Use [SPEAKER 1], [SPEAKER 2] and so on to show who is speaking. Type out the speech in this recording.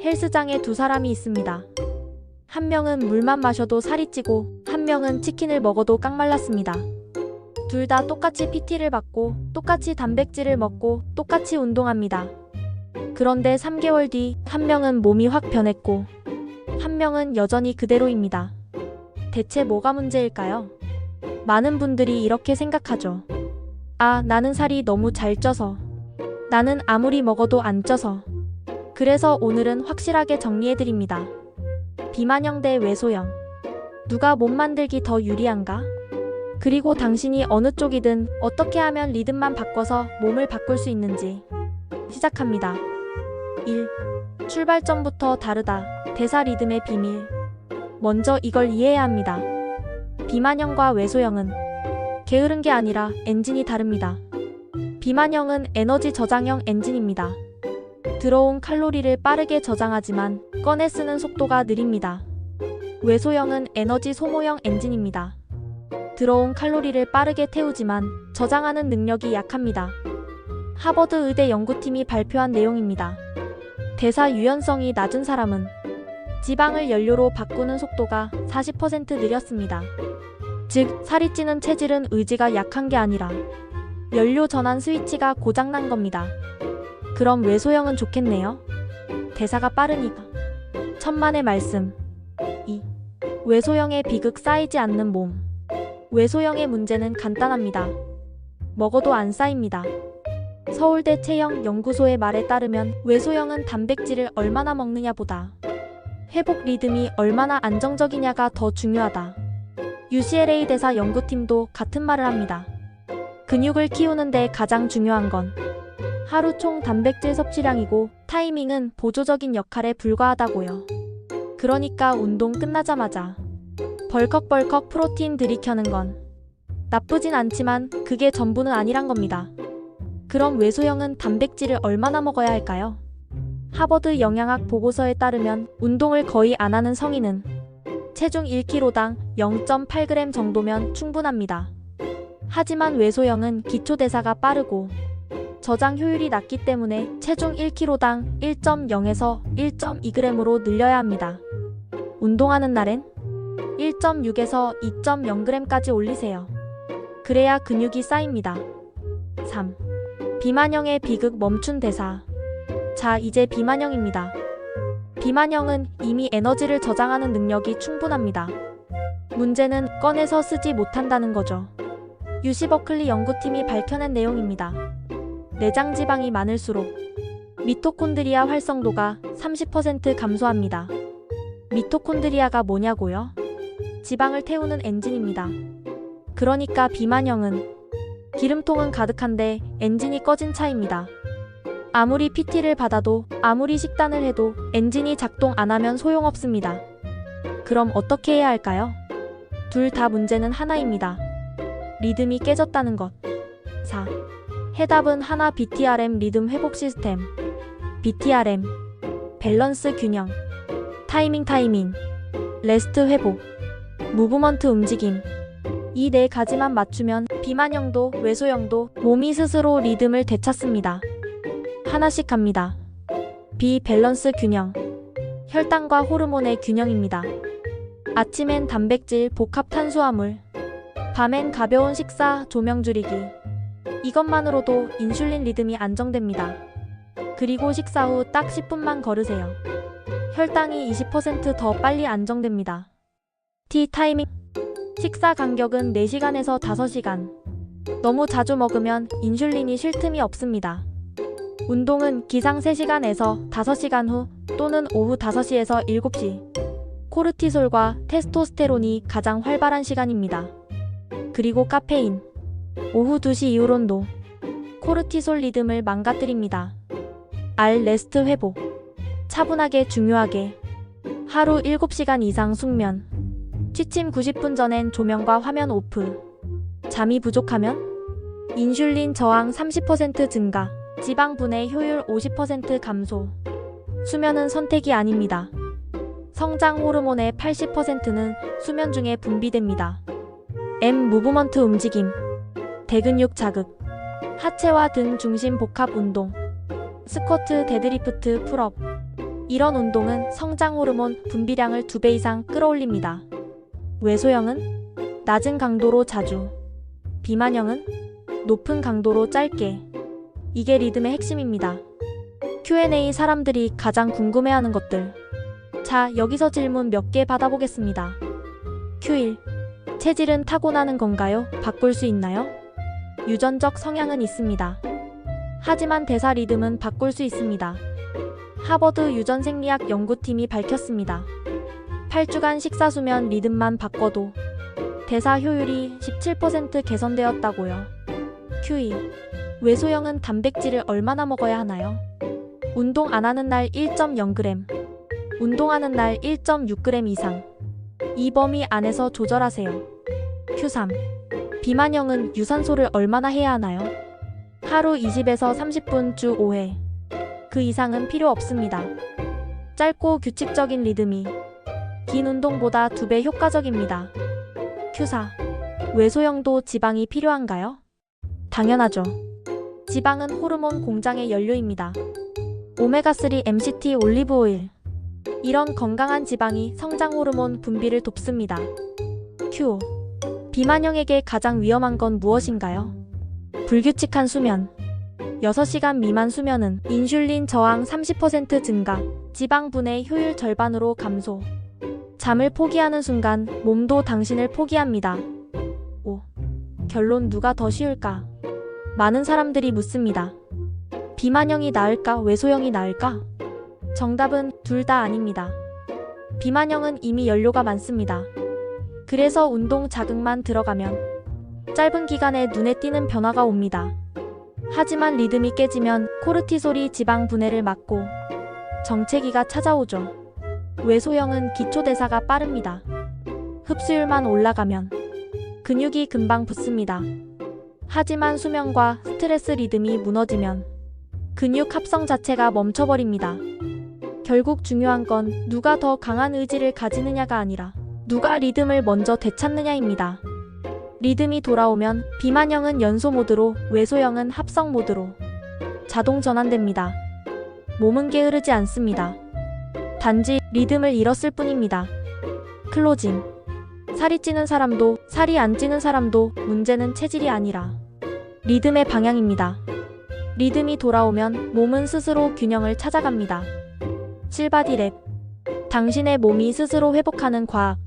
[SPEAKER 1] 헬스장에 두 사람이 있습니다. 한 명은 물만 마셔도 살이 찌고 한 명은 치킨을 먹어도 깡말랐습니다. 둘 다 똑같이 PT를 받고 똑같이 단백질을 먹고 똑같이 운동합니다. 그런데 3개월 뒤 한 명은 몸이 확 변했고 한 명은 여전히 그대로입니다. 대체 뭐가 문제일까요? 많은 분들이 이렇게 생각하죠. 아, 나는 살이 너무 잘 쪄서. 나는 아무리 먹어도 안 쪄서. 그래서 오늘은 확실하게 정리해드립니다. 비만형 대 외소형. 누가 몸 만들기 더 유리한가? 그리고 당신이 어느 쪽이든 어떻게 하면 리듬만 바꿔서 몸을 바꿀 수 있는지. 시작합니다. 1. 출발점부터 다르다. 대사 리듬의 비밀. 먼저 이걸 이해해야 합니다. 비만형과 외소형은 게으른 게 아니라 엔진이 다릅니다. 비만형은 에너지 저장형 엔진입니다. 들어온 칼로리를 빠르게 저장하지만 꺼내 쓰는 속도가 느립니다. 외소형은 에너지 소모형 엔진입니다. 들어온 칼로리를 빠르게 태우지만 저장하는 능력이 약합니다. 하버드 의대 연구팀이 발표한 내용입니다. 대사 유연성이 낮은 사람은 지방을 연료로 바꾸는 속도가 40% 느렸습니다. 즉, 살이 찌는 체질은 의지가 약한 게 아니라 연료 전환 스위치가 고장난 겁니다. 그럼 외소형은 좋겠네요. 대사가 빠르니까. 천만의 말씀. 2. 외소형의 비극 쌓이지 않는 몸. 외소형의 문제는 간단합니다. 먹어도 안 쌓입니다. 서울대 체형 연구소의 말에 따르면 외소형은 단백질을 얼마나 먹느냐보다 회복 리듬이 얼마나 안정적이냐가 더 중요하다. UCLA 대사 연구팀도 같은 말을 합니다. 근육을 키우는 데 가장 중요한 건 하루 총 단백질 섭취량이고 타이밍은 보조적인 역할에 불과하다고요. 그러니까 운동 끝나자마자 벌컥벌컥 프로틴 들이켜는 건 나쁘진 않지만 그게 전부는 아니란 겁니다. 그럼 외소형은 단백질을 얼마나 먹어야 할까요? 하버드 영양학 보고서에 따르면 운동을 거의 안 하는 성인은 체중 1kg당 0.8g 정도면 충분합니다. 하지만 외소형은 기초대사가 빠르고 저장 효율이 낮기 때문에 체중 1kg당 1.0에서 1.2g으로 늘려야 합니다. 운동하는 날엔 1.6에서 2.0g까지 올리세요. 그래야 근육이 쌓입니다. 3. 비만형의 비극 멈춘 대사. 자, 이제 비만형입니다. 비만형은 이미 에너지를 저장하는 능력이 충분합니다. 문제는 꺼내서 쓰지 못한다는 거죠. UC 버클리 연구팀이 밝혀낸 내용입니다. 내장 지방이 많을수록 미토콘드리아 활성도가 30% 감소합니다. 미토콘드리아가 뭐냐고요? 지방을 태우는 엔진입니다. 그러니까 비만형은 기름통은 가득한데 엔진이 꺼진 차입니다. 아무리 PT를 받아도 아무리 식단을 해도 엔진이 작동 안 하면 소용없습니다. 그럼 어떻게 해야 할까요? 둘 다 문제는 하나입니다. 리듬이 깨졌다는 것. 4. 해답은 하나. BTRM 리듬 회복 시스템. BTRM 밸런스 균형, 타이밍, 레스트 회복, 무브먼트 움직임. 이 네 가지만 맞추면 비만형도 외소형도 몸이 스스로 리듬을 되찾습니다. 하나씩 갑니다. B. 밸런스 균형. 혈당과 호르몬의 균형입니다. 아침엔 단백질, 복합 탄수화물, 밤엔 가벼운 식사, 조명 줄이기. 이것만으로도 인슐린 리듬이 안정됩니다. 그리고 식사 후 딱 10분만 걸으세요. 혈당이 20% 더 빨리 안정됩니다. T. 타이밍. 식사 간격은 4시간에서 5시간. 너무 자주 먹으면 인슐린이 쉴 틈이 없습니다. 운동은 기상 3시간에서 5시간 후 또는 오후 5시에서 7시. 코르티솔과 테스토스테론이 가장 활발한 시간입니다. 그리고 카페인. 오후 2시 이후론 노. 코르티솔 리듬을 망가뜨립니다. R. 레스트 회복. 차분하게 중요하게. 하루 7시간 이상 숙면. 취침 90분 전엔 조명과 화면 오프. 잠이 부족하면 인슐린 저항 30% 증가, 지방 분해 효율 50% 감소. 수면은 선택이 아닙니다. 성장 호르몬의 80%는 수면 중에 분비됩니다. M. 무브먼트 움직임. 대근육 자극. 하체와 등 중심 복합 운동. 스쿼트, 데드리프트, 풀업. 이런 운동은 성장 호르몬 분비량을 2배 이상 끌어올립니다. 외소형은 낮은 강도로 자주, 비만형은 높은 강도로 짧게. 이게 리듬의 핵심입니다. Q&A 사람들이 가장 궁금해하는 것들. 자, 여기서 질문 몇 개 받아보겠습니다. Q1. 체질은 타고나는 건가요? 바꿀 수 있나요? 유전적 성향은 있습니다. 하지만 대사 리듬은 바꿀 수 있습니다. 하버드 유전생리학 연구팀이 밝혔습니다. 8주간 식사수면 리듬만 바꿔도 대사 효율이 17% 개선되었다고요. Q2. 외소형은 단백질을 얼마나 먹어야 하나요? 운동 안 하는 날 1.0g, 운동하는 날 1.6g 이상. 이 범위 안에서 조절하세요. Q3. 비만형은 유산소를 얼마나 해야 하나요? 하루 20에서 30분 주 5회. 그 이상은 필요 없습니다. 짧고 규칙적인 리듬이 긴 운동보다 2배 효과적입니다. Q4. 외소형도 지방이 필요한가요? 당연하죠. 지방은 호르몬 공장의 연료입니다. 오메가3 MCT 올리브 오일. 이런 건강한 지방이 성장 호르몬 분비를 돕습니다. Q5. 비만형에게 가장 위험한 건 무엇인가요? 불규칙한 수면. 6시간 미만 수면은 인슐린 저항 30% 증가, 지방 분해 효율 절반으로 감소. 잠을 포기하는 순간 몸도 당신을 포기합니다. 5. 결론 누가 더 쉬울까? 많은 사람들이 묻습니다. 비만형이 나을까? 외소형이 나을까? 정답은 둘 다 아닙니다. 비만형은 이미 연료가 많습니다. 그래서 운동 자극만 들어가면 짧은 기간에 눈에 띄는 변화가 옵니다. 하지만 리듬이 깨지면 코르티솔이 지방 분해를 막고 정체기가 찾아오죠. 외소형은 기초대사가 빠릅니다. 흡수율만 올라가면 근육이 금방 붙습니다. 하지만 수면과 스트레스 리듬이 무너지면 근육 합성 자체가 멈춰버립니다. 결국 중요한 건 누가 더 강한 의지를 가지느냐가 아니라 누가 리듬을 먼저 되찾느냐입니다. 리듬이 돌아오면 비만형은 연소 모드로, 외소형은 합성 모드로 자동 전환됩니다. 몸은 게으르지 않습니다. 단지 리듬을 잃었을 뿐입니다. 클로징. 살이 찌는 사람도 살이 안 찌는 사람도 문제는 체질이 아니라 리듬의 방향입니다. 리듬이 돌아오면 몸은 스스로 균형을 찾아갑니다. 실바디랩. 당신의 몸이 스스로 회복하는 과학.